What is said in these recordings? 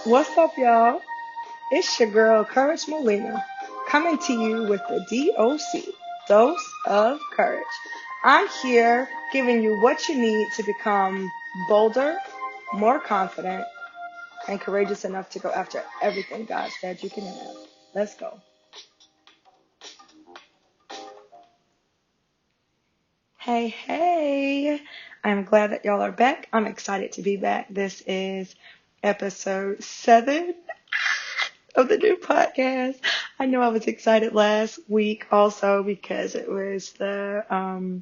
What's up, y'all? It's your girl, Courage Molina, coming to you with the DOC, Dose of Courage. I'm here giving you what you need to become bolder, more confident, and courageous enough to go after everything God said you can have. Let's go. Hey, hey. I'm glad that y'all are back. I'm excited to be back. This is episode 7 of the new podcast. I know I was excited last week also because it was the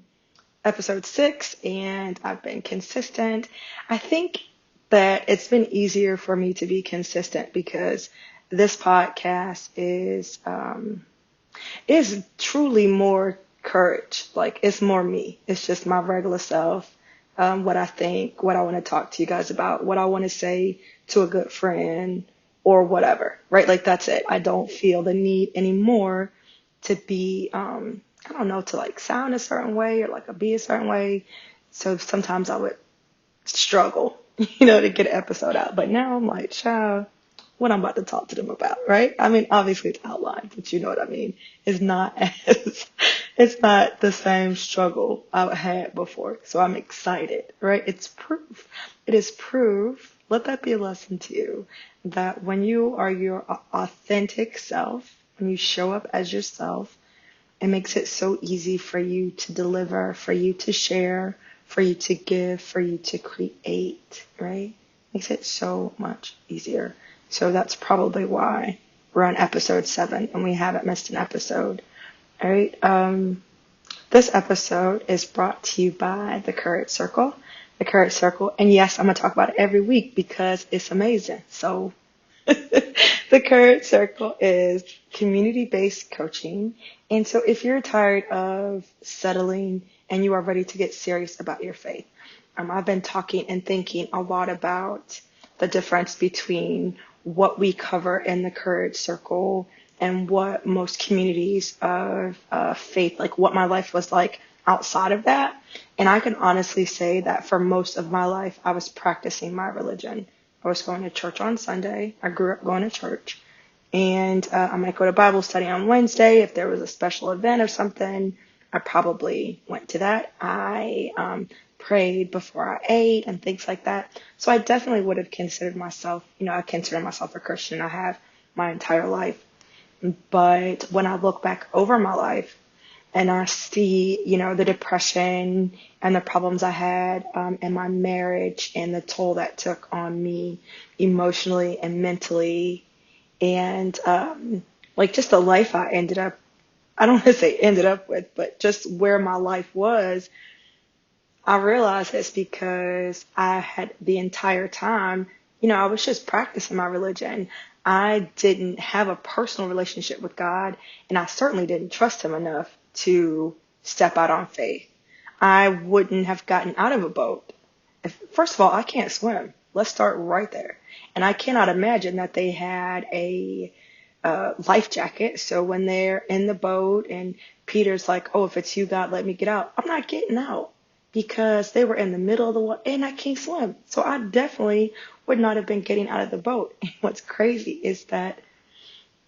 episode 6 and I've been consistent. I think that it's been easier for me to be consistent because this podcast is truly more courage. Like, it's more me. It's just my regular self. What I think, what I want to talk to you guys about, what I want to say to a good friend or whatever, right? Like, that's it. I don't feel the need anymore to be, I don't know, to like sound a certain way or like be a certain way. So sometimes I would struggle, to get an episode out. But now I'm like, child, what I'm about to talk to them about, right? I mean, obviously it's outlined, but you know what I mean. It's not as, it's not the same struggle I had before. So I'm excited, right? It's proof. It is proof. Let that be a lesson to you that when you are your authentic self, when you show up as yourself, it makes it so easy for you to deliver, for you to share, for you to give, for you to create, right? Makes it so much easier. So that's probably why we're on episode 7 and we haven't missed an episode. All right. This episode is brought to you by the Courage Circle. The Courage Circle. And yes, I'm going to talk about it every week because it's amazing. So the Courage Circle is community-based coaching. And so if you're tired of settling and you are ready to get serious about your faith, I've been talking and thinking a lot about the difference between what we cover in the Courage Circle and what most communities of faith, like what my life was like outside of that. And I can honestly say that for most of my life, I was practicing my religion. I was going to church on Sunday. I grew up going to church. And I might go to Bible study on Wednesday. If there was a special event or something, I probably went to that. I prayed before I ate and things like that. So I definitely would have considered myself, I consider myself a Christian. I have my entire life. But when I look back over my life and I see, the depression and the problems I had in my marriage and the toll that took on me emotionally and mentally and like just the life I don't want to say ended up with, but just where my life was, I realized it's because I had the entire time, I was just practicing my religion. I didn't have a personal relationship with God, and I certainly didn't trust him enough to step out on faith. I wouldn't have gotten out of a boat. First of all, I can't swim. Let's start right there. And I cannot imagine that they had a life jacket. So when they're in the boat and Peter's like, oh, if it's you, God, let me get out. I'm not getting out because they were in the middle of the water and I can't swim. So I definitely would not have been getting out of the boat. And what's crazy is that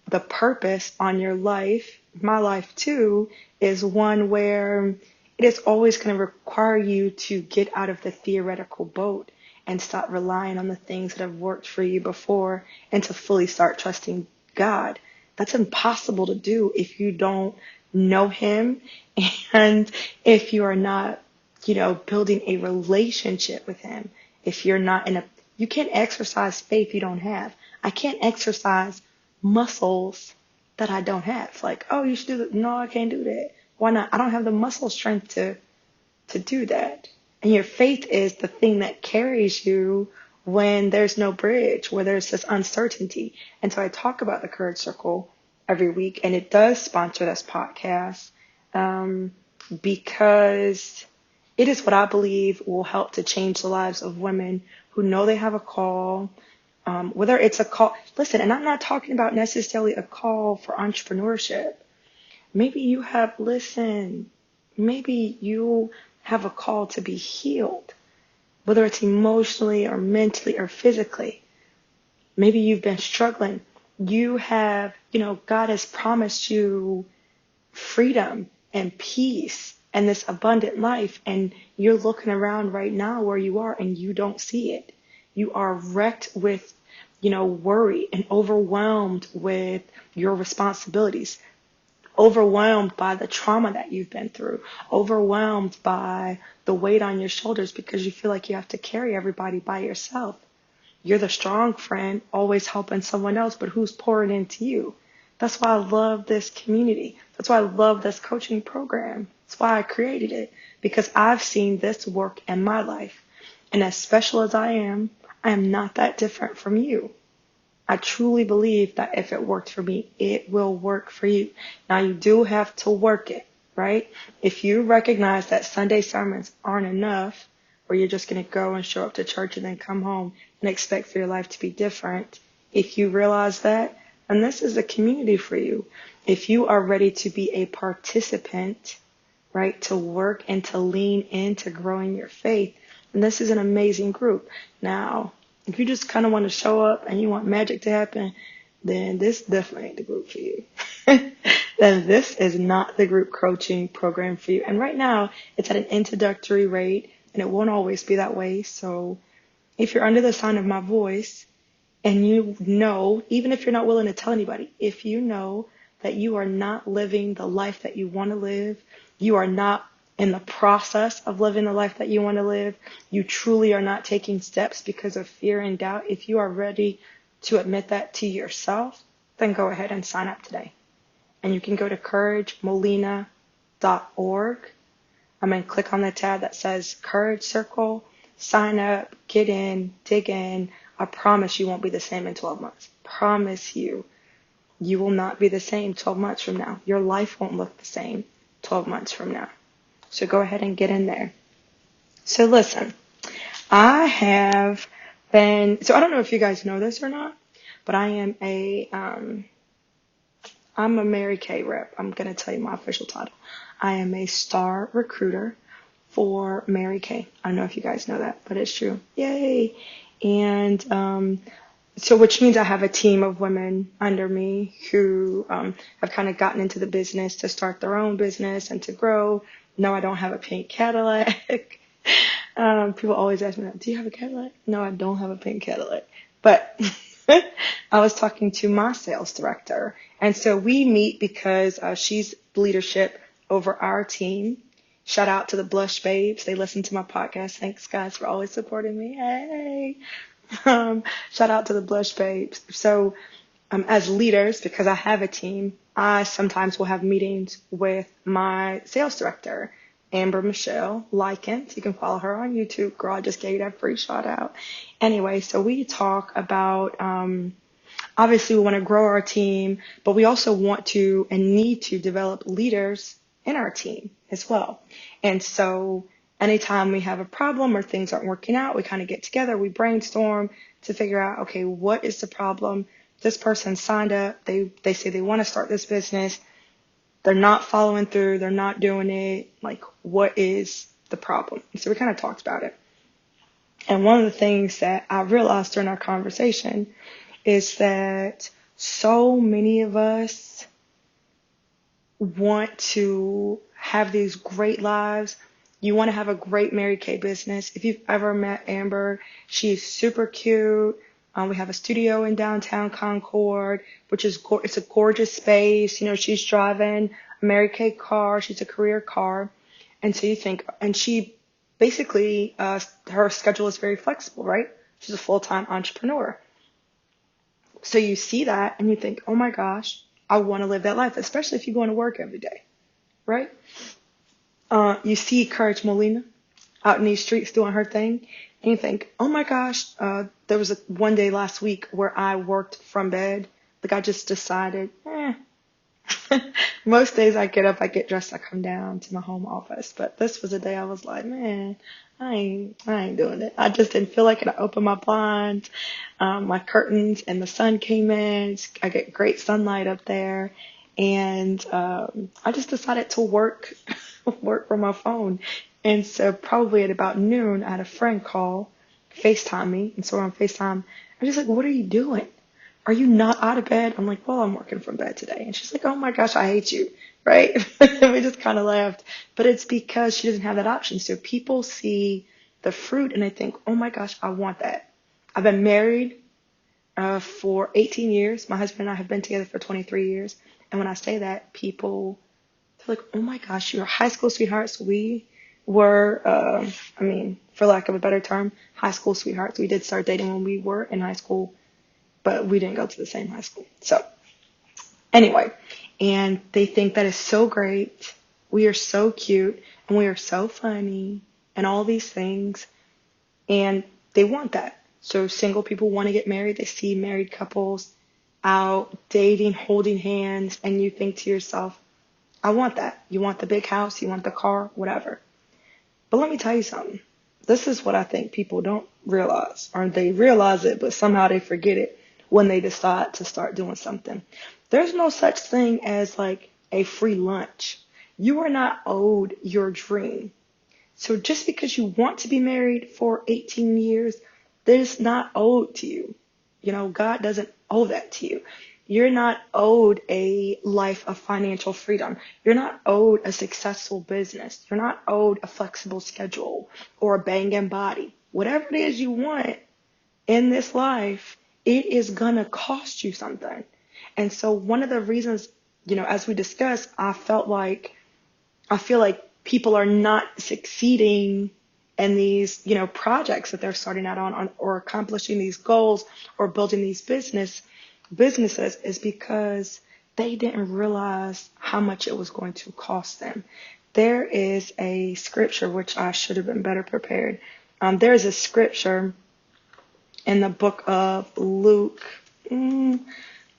the purpose on your life, my life too, is one where it is always going to require you to get out of the theoretical boat and stop relying on the things that have worked for you before and to fully start trusting God. That's impossible to do if you don't know him and if you are not, building a relationship with him. If you're not you can't exercise faith you don't have. I can't exercise muscles that I don't have. Like, oh, you should do that. No, I can't do that. Why not? I don't have the muscle strength to do that. And your faith is the thing that carries you when there's no bridge, where there's this uncertainty. And so I talk about the Courage Circle every week, and it does sponsor this podcast because it is what I believe will help to change the lives of women who know they have a call, whether it's a call. Listen, and I'm not talking about necessarily a call for entrepreneurship. Maybe you have a call to be healed, whether it's emotionally or mentally or physically. Maybe you've been struggling. You have, God has promised you freedom and peace and this abundant life. And you're looking around right now where you are and you don't see it. You are wrecked with, worry and overwhelmed with your responsibilities, overwhelmed by the trauma that you've been through, overwhelmed by the weight on your shoulders because you feel like you have to carry everybody by yourself. You're the strong friend, always helping someone else, but who's pouring into you? That's why I love this community. That's why I love this coaching program. That's why I created it, because I've seen this work in my life. And as special as I am not that different from you. I truly believe that if it worked for me, it will work for you. Now, you do have to work it, right? If you recognize that Sunday sermons aren't enough, or you're just going to go and show up to church and then come home and expect for your life to be different, if you realize that, and this is a community for you. If you are ready to be a participant, right, to work and to lean into growing your faith, and this is an amazing group. Now, if you just kind of want to show up and you want magic to happen, then this definitely ain't the group for you. Then this is not the group coaching program for you. And right now, it's at an introductory rate, and it won't always be that way. So if you're under the sound of my voice and you know, even if you're not willing to tell anybody, if you know that you are not living the life that you want to live, you are not in the process of living the life that you want to live, you truly are not taking steps because of fear and doubt, if you are ready to admit that to yourself, then go ahead and sign up today. And you can go to couragemolina.org. I'm going to click on the tab that says Courage Circle, sign up, get in, dig in. I promise you won't be the same in 12 months. Promise you. You will not be the same 12 months from now. Your life won't look the same 12 months from now. So go ahead and get in there. So listen, I don't know if you guys know this or not, but I'm a Mary Kay rep. I'm going to tell you my official title. I am a star recruiter for Mary Kay. I don't know if you guys know that, but it's true. Yay. And so which means I have a team of women under me who have kind of gotten into the business to start their own business and to grow. No, I don't have a pink Cadillac. People always ask me that, do you have a Cadillac? No, I don't have a pink Cadillac. But I was talking to my sales director. And so we meet because she's leadership over our team. Shout out to the Blush Babes. They listen to my podcast. Thanks, guys, for always supporting me. Hey. Shout out to the Blush Babes. So as leaders, because I have a team, I sometimes will have meetings with my sales director, Amber Michelle Likens. You can follow her on YouTube. Girl, I just gave you that free shout out. Anyway, so we talk about, obviously we want to grow our team, but we also want to and need to develop leaders in our team as well. And so anytime we have a problem or things aren't working out, we kind of get together, we brainstorm to figure out, okay, what is the problem? This person signed up. They say they want to start this business. They're not following through. They're not doing it. Like, what is the problem? And so we kind of talked about it. And one of the things that I realized during our conversation is that so many of us want to have these great lives. You want to have a great Mary Kay business. If you've ever met Amber, she's super cute. We have a studio in downtown Concord, which is it's a gorgeous space. She's driving a Mary Kay car. She's a career car. And so you think, and she basically, her schedule is very flexible, right? She's a full-time entrepreneur. So you see that and you think, oh my gosh, I want to live that life, especially if you're going to work every day, right? You see Courage Molina out in these streets doing her thing. And you think, oh my gosh, there was one day last week where I worked from bed. Like I just decided, most days I get up, I get dressed, I come down to my home office. But this was a day I was like, man, I ain't doing it. I just didn't feel like it. I opened my blinds, my curtains, and the sun came in. I get great sunlight up there. And I just decided to work from my phone. And so probably at about noon, I had a friend call FaceTime me. And so we're on FaceTime. I'm just like, what are you doing? Are you not out of bed? I'm like, well, I'm working from bed today. And she's like, oh my gosh, I hate you. Right? And we just kind of laughed. But it's because she doesn't have that option. So people see the fruit and they think, oh my gosh, I want that. I've been married for 18 years. My husband and I have been together for 23 years. And when I say that, people, they're like, oh my gosh, you're high school sweethearts. We were, for lack of a better term, high school sweethearts. We did start dating when we were in high school, but we didn't go to the same high school. So anyway, and they think that is so great. We are so cute and we are so funny and all these things. And they want that. So single people want to get married. They see married couples out dating, holding hands, and you think to yourself, I want that. You want the big house, you want the car, whatever. But let me tell you something. This is what I think people don't realize, or they realize it, but somehow they forget it when they decide to start doing something. There's no such thing as like a free lunch. You are not owed your dream. So just because you want to be married for 18 years, that is not owed to you. You know, God doesn't owe that to you. You're not owed a life of financial freedom. You're not owed a successful business. You're not owed a flexible schedule or a banging body. Whatever it is you want in this life, it is going to cost you something. And so one of the reasons, as we discussed, I feel like people are not succeeding in these, projects that they're starting out on or accomplishing these goals or building these businesses is because they didn't realize how much it was going to cost them. There is a scripture, which I should have been better prepared. There's a scripture in the book of Luke. I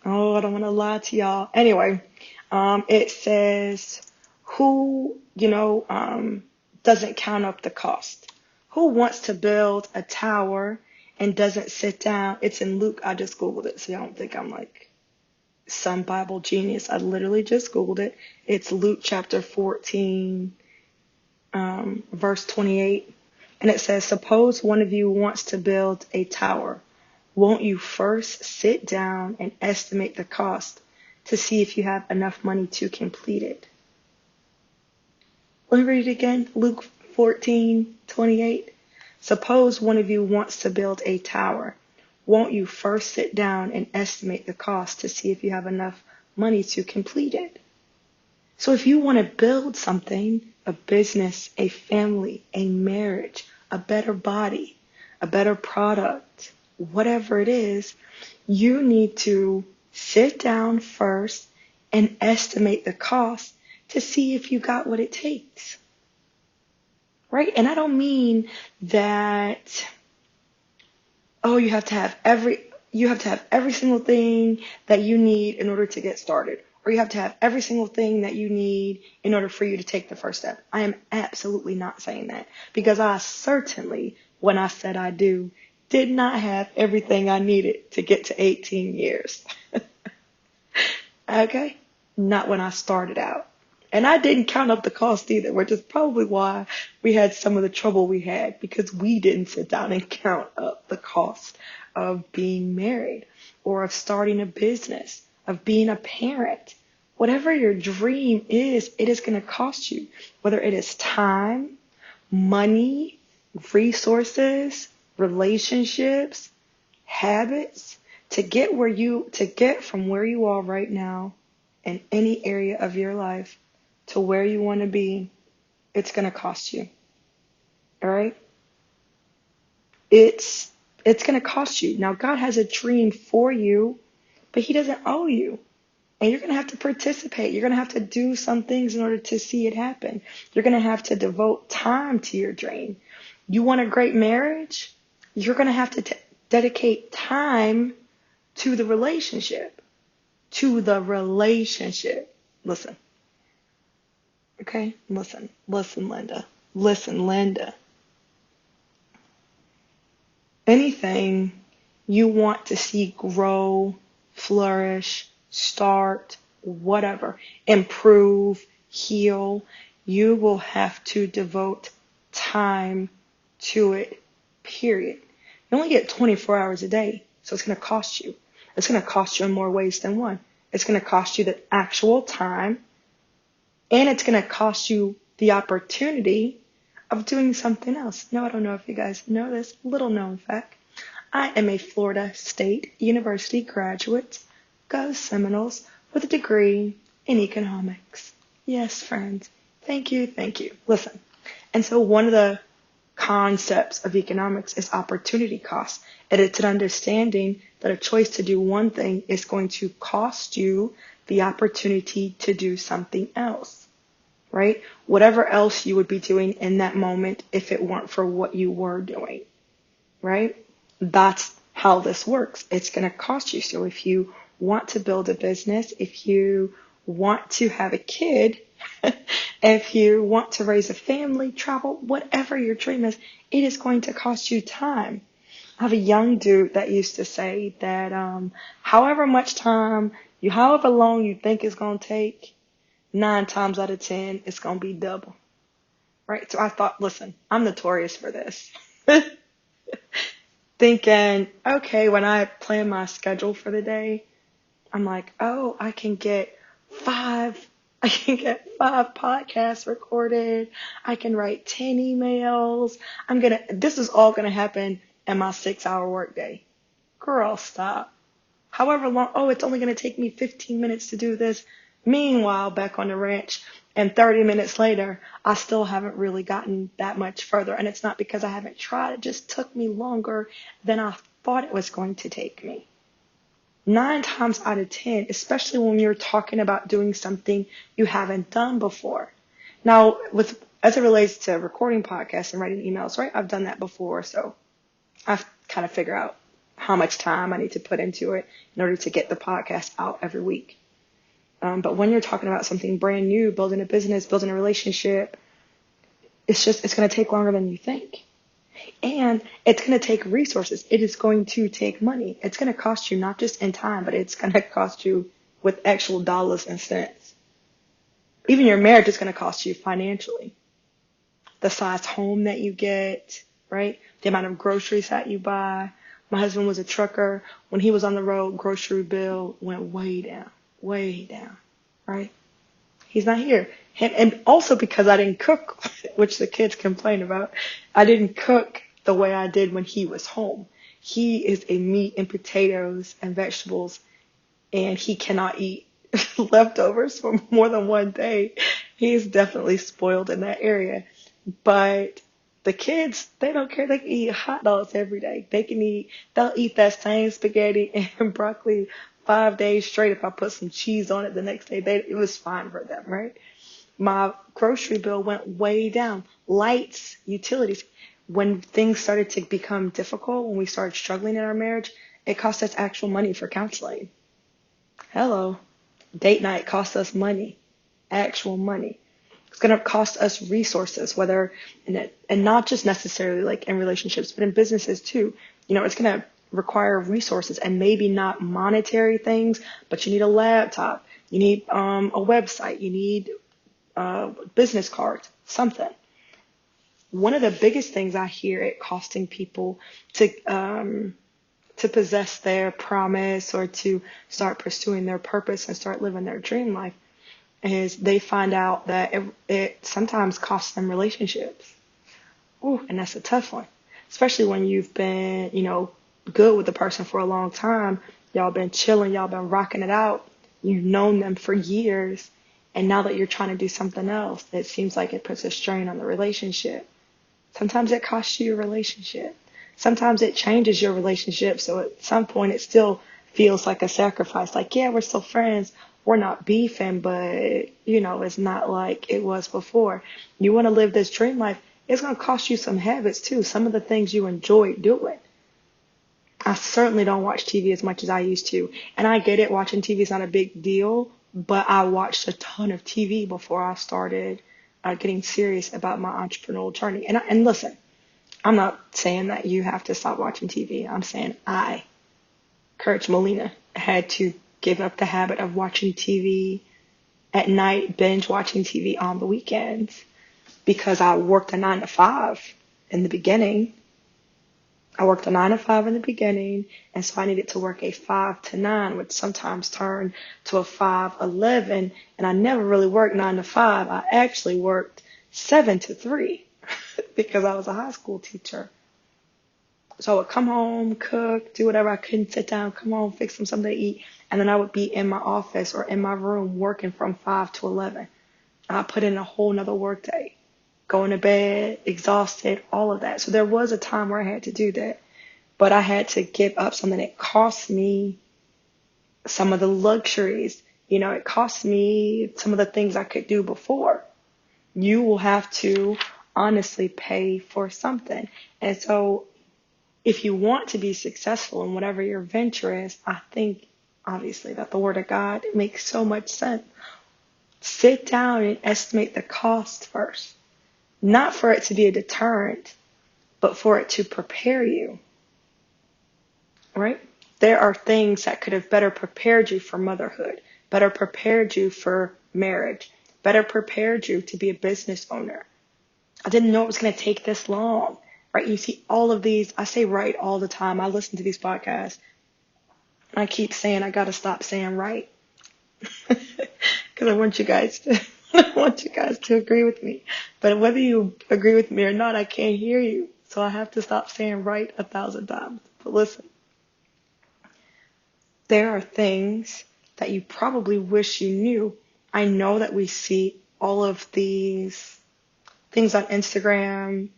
don't want to lie to y'all. Anyway, it says, who, doesn't count up the cost? Who wants to build a tower and doesn't sit down? It's in Luke. I just Googled it, so I don't think I'm like some Bible genius. I literally just Googled it. It's Luke chapter 14, verse 28. And it says, suppose one of you wants to build a tower. Won't you first sit down and estimate the cost to see if you have enough money to complete it? Let me read it again. Luke 14:28. Suppose one of you wants to build a tower. Won't you first sit down and estimate the cost to see if you have enough money to complete it? So if you want to build something, a business, a family, a marriage, a better body, a better product, whatever it is, you need to sit down first and estimate the cost to see if you got what it takes. Right? And I don't mean that, you have to have every single thing that you need in order to get started. Or you have to have every single thing that you need in order for you to take the first step. I am absolutely not saying that, because I certainly, when I said I do, did not have everything I needed to get to 18 years. Okay? Not when I started out. And I didn't count up the cost either, which is probably why we had some of the trouble we had, because we didn't sit down and count up the cost of being married or of starting a business, of being a parent. Whatever your dream is, it is going to cost you, whether it is time, money, resources, relationships, habits, to get from where you are right now in any area of your life to where you want to be. It's going to cost you. All right? It's going to cost you. Now, God has a dream for you, but he doesn't owe you. And you're going to have to participate. You're going to have to do some things in order to see it happen. You're going to have to devote time to your dream. You want a great marriage? You're going to have to dedicate time to the relationship. To the relationship. Listen. Okay? Listen, Linda. Listen, Linda. Anything you want to see grow, flourish, start, whatever, improve, heal, you will have to devote time to it, period. You only get 24 hours a day, so it's going to cost you. It's going to cost you in more ways than one. It's going to cost you the actual time, and it's going to cost you the opportunity of doing something else. Now, I don't know if you guys know this, little known fact. I am a Florida State University graduate, go Seminoles, with a degree in economics. Yes, friends. Thank you, thank you. Listen, and so one of the concepts of economics is opportunity cost. And it's an understanding that a choice to do one thing is going to cost you the opportunity to do something else, right? Whatever else you would be doing in that moment if it weren't for what you were doing, right? That's how this works. It's going to cost you. So if you want to build a business, if you want to have a kid, if you want to raise a family, travel, whatever your dream is, it is going to cost you time. I have a young dude that used to say that however long you think it's going to take, 9 times out of 10, it's going to be double. Right? So I thought, listen, I'm notorious for this. Thinking, okay, when I plan my schedule for the day, I'm like, oh, I can get 5 podcasts recorded. I can write 10 emails. This is all going to happen in my 6-hour workday. Girl, stop. However long, oh, it's only going to take me 15 minutes to do this. Meanwhile, back on the ranch, and 30 minutes later, I still haven't really gotten that much further. And it's not because I haven't tried. It just took me longer than I thought it was going to take me. 9 times out of 10, especially when you're talking about doing something you haven't done before. Now, as it relates to recording podcasts and writing emails, right? I've done that before, so I've kind of figured out how much time I need to put into it in order to get the podcast out every week. But when you're talking about something brand new, building a business, building a relationship, it's going to take longer than you think. And it's going to take resources. It is going to take money. It's going to cost you not just in time, but it's going to cost you with actual dollars and cents. Even your marriage is going to cost you financially. The size home that you get, right? The amount of groceries that you buy. My husband was a trucker. When he was on the road, grocery bill went way down, right? He's not here. And also because I didn't cook, which the kids complain about, I didn't cook the way I did when he was home. He is a meat and potatoes and vegetables, and he cannot eat leftovers for more than one day. He's definitely spoiled in that area. But the kids, they don't care. They can eat hot dogs every day. They'll eat that same spaghetti and broccoli 5 days straight. If I put some cheese on it the next day, it was fine for them, right? My grocery bill went way down. Lights, utilities. When things started to become difficult, when we started struggling in our marriage, it cost us actual money for counseling. Hello. Date night cost us money. Actual money. It's going to cost us resources, and not just necessarily like in relationships, but in businesses too. It's going to require resources, and maybe not monetary things, but you need a laptop, you need a website, you need business cards, something. One of the biggest things I hear it costing people to possess their promise or to start pursuing their purpose and start living their dream life is they find out that it sometimes costs them relationships. Ooh, and that's a tough one, especially when you've been, good with the person for a long time. Y'all been chilling, y'all been rocking it out. You've known them for years. And now that you're trying to do something else, it seems like it puts a strain on the relationship. Sometimes it costs you your relationship. Sometimes it changes your relationship. So at some point it still feels like a sacrifice. Like, yeah, we're still friends. We're not beefing, but, it's not like it was before. You want to live this dream life. It's going to cost you some habits too. Some of the things you enjoy doing. I certainly don't watch TV as much as I used to. And I get it. Watching TV is not a big deal. But I watched a ton of TV before I started getting serious about my entrepreneurial journey. And listen, I'm not saying that you have to stop watching TV. I'm saying Courage Molina, had to give up the habit of watching TV at night, binge watching TV on the weekends, because I worked a 9 to 5 in the beginning. I worked a 9 to 5 in the beginning, and so I needed to work a 5 to 9, which sometimes turned to a 5-11. And I never really worked 9 to 5. I actually worked 7 to 3 because I was a high school teacher. So I would come home, cook, do whatever. I couldn't sit down, come home, fix them something to eat, and then I would be in my office or in my room working from 5 to 11. And I put in a whole nother work day, going to bed, exhausted, all of that. So there was a time where I had to do that. But I had to give up something that cost me some of the luxuries. It cost me some of the things I could do before. You will have to honestly pay for something. And so if you want to be successful in whatever your venture is, I think obviously that the Word of God makes so much sense. Sit down and estimate the cost first. Not for it to be a deterrent, but for it to prepare you. Right? There are things that could have better prepared you for motherhood, better prepared you for marriage, better prepared you to be a business owner. I didn't know it was going to take this long, right? You see all of these, I say right all the time. I listen to these podcasts and I keep saying I got to stop saying right because I want you guys to agree with me. But whether you agree with me or not, I can't hear you. So I have to stop saying right 1,000 times. But listen. There are things that you probably wish you knew. I know that we see all of these things on Instagram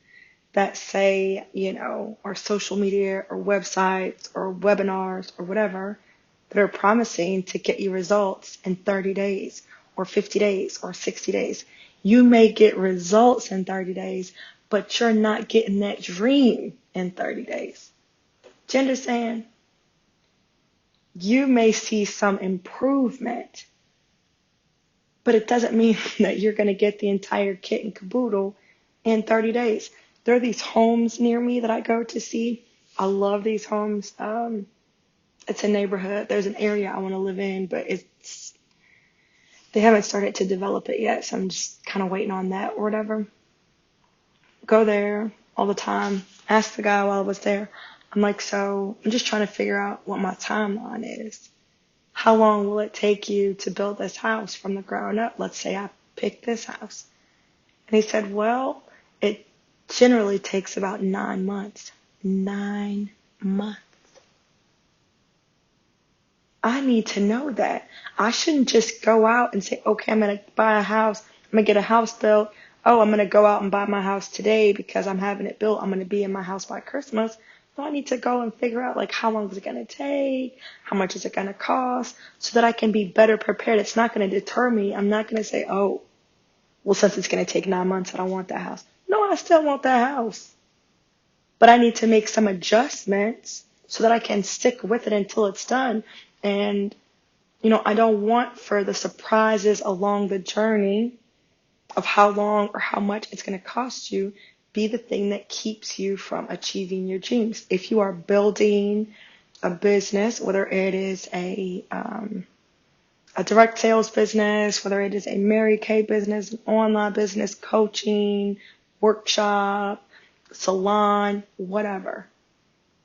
that say, or social media or websites or webinars or whatever that are promising to get you results in 30 days or 50 days or 60 days. You may get results in 30 days, but you're not getting that dream in 30 days. Do you understand? You may see some improvement, but it doesn't mean that you're going to get the entire kit and caboodle in 30 days. There are these homes near me that I go to see. I love these homes. It's a neighborhood. There's an area I want to live in, but they haven't started to develop it yet, so I'm just kind of waiting on that or whatever. Go there all the time. Ask the guy while I was there. I'm like, so I'm just trying to figure out what my timeline is. How long will it take you to build this house from the ground up? Let's say I pick this house. And he said, well, it generally takes about 9 months. 9 months. I need to know that. I shouldn't just go out and say, okay, I'm going to buy a house. I'm going to get a house built. Oh, I'm going to go out and buy my house today because I'm having it built. I'm going to be in my house by Christmas. So I need to go and figure out how long is it going to take? How much is it going to cost? So that I can be better prepared. It's not going to deter me. I'm not going to say, oh, well, since it's going to take 9 months, I don't want that house. No, I still want that house. But I need to make some adjustments so that I can stick with it until it's done. And, I don't want for the surprises along the journey of how long or how much it's going to cost you be the thing that keeps you from achieving your dreams. If you are building a business, whether it is a direct sales business, whether it is a Mary Kay business, an online business, coaching, workshop, salon, whatever,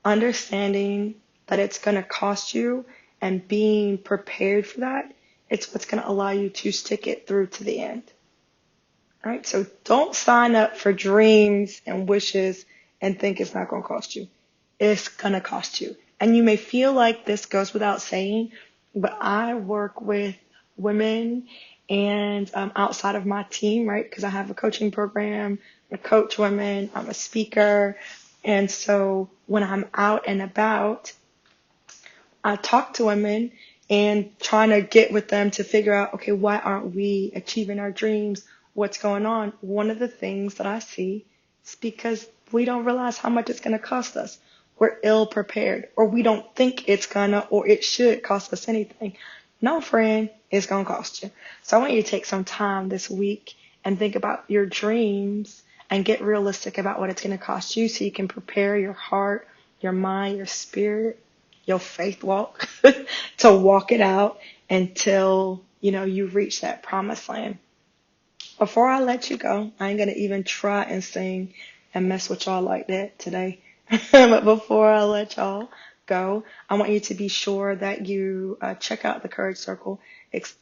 understanding that it's going to cost you and being prepared for that, it's what's going to allow you to stick it through to the end. All right, so don't sign up for dreams and wishes and think it's not going to cost you. It's going to cost you. And you may feel like this goes without saying, but I work with women and outside of my team, right? Because I have a coaching program, I coach women, I'm a speaker. And so when I'm out and about, I talk to women and trying to get with them to figure out, okay, why aren't we achieving our dreams? What's going on? One of the things that I see is because we don't realize how much it's going to cost us. We're ill prepared, or we don't think it's gonna or it should cost us anything. No, friend, it's going to cost you. So I want you to take some time this week and think about your dreams and get realistic about what it's going to cost you so you can prepare your heart, your mind, your spirit, your faith walk to walk it out until, you reach that promised land. Before I let you go, I ain't going to even try and sing and mess with y'all like that today. But before I let y'all go, I want you to be sure that you check out the Courage Circle. It's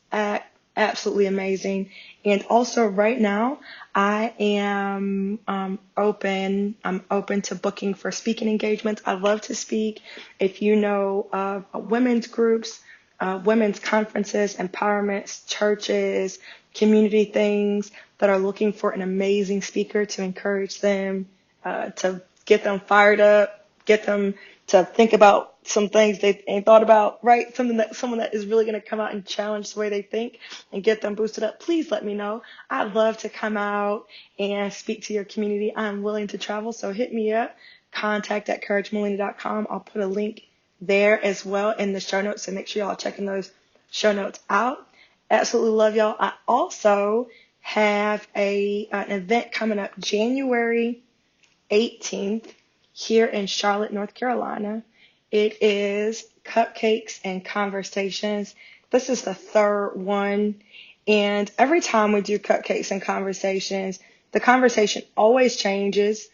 absolutely amazing. And also right now, I am I'm open to booking for speaking engagements. I love to speak. If you know of women's groups, women's conferences, empowerments, churches, community things that are looking for an amazing speaker to encourage them, to get them fired up, get them to think about some things they ain't thought about, right? Someone that is really going to come out and challenge the way they think and get them boosted up. Please let me know. I'd love to come out and speak to your community. I'm willing to travel, so hit me up. Contact at couragemelina.com. I'll put a link there as well in the show notes, so make sure y'all checking those show notes out. Absolutely love y'all. I also have an event coming up January 18th here in Charlotte, North Carolina. It is Cupcakes and Conversations. This is the third one. And every time we do Cupcakes and Conversations, the conversation always changes.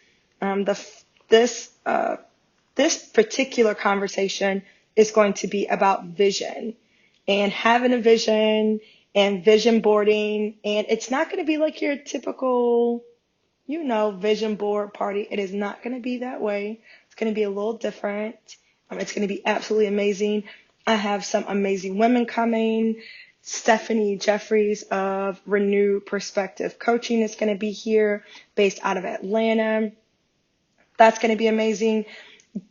This particular conversation is going to be about vision and having a vision and vision boarding. And it's not going to be like your typical vision board party. It is not going to be that way. It's going to be a little different. It's going to be absolutely amazing. I have some amazing women coming. Stephanie Jeffries of Renew Perspective Coaching is going to be here, based out of Atlanta. That's going to be amazing.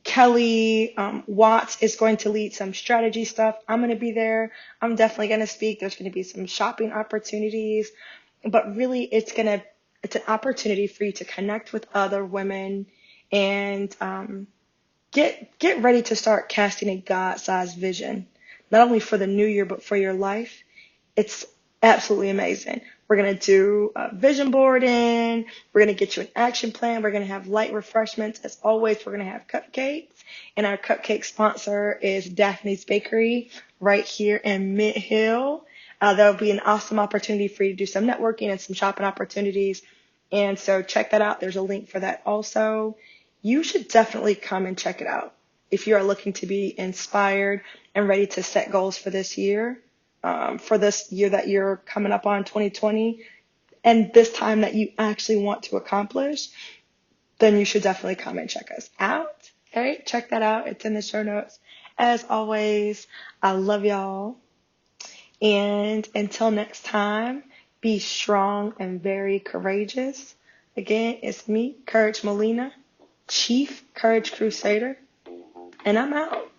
Kelly Watts is going to lead some strategy stuff. I'm going to be there. I'm definitely going to speak. There's going to be some shopping opportunities, but really it's an opportunity for you to connect with other women and get ready to start casting a God-sized vision, not only for the new year, but for your life. It's absolutely amazing. We're going to do vision boarding. We're going to get you an action plan. We're going to have light refreshments. As always, we're going to have cupcakes. And our cupcake sponsor is Daphne's Bakery right here in Mid Hill. That'll be an awesome opportunity for you to do some networking and some shopping opportunities. And so check that out. There's a link for that also. You should definitely come and check it out if you are looking to be inspired and ready to set goals for this year. For this year that you're coming up on 2020, and this time that you actually want to accomplish, then you should definitely come and check us out. All right, check that out. It's in the show notes. As always, I love y'all. And until next time, be strong and very courageous. Again, it's me, Courage Melina, Chief Courage Crusader, and I'm out.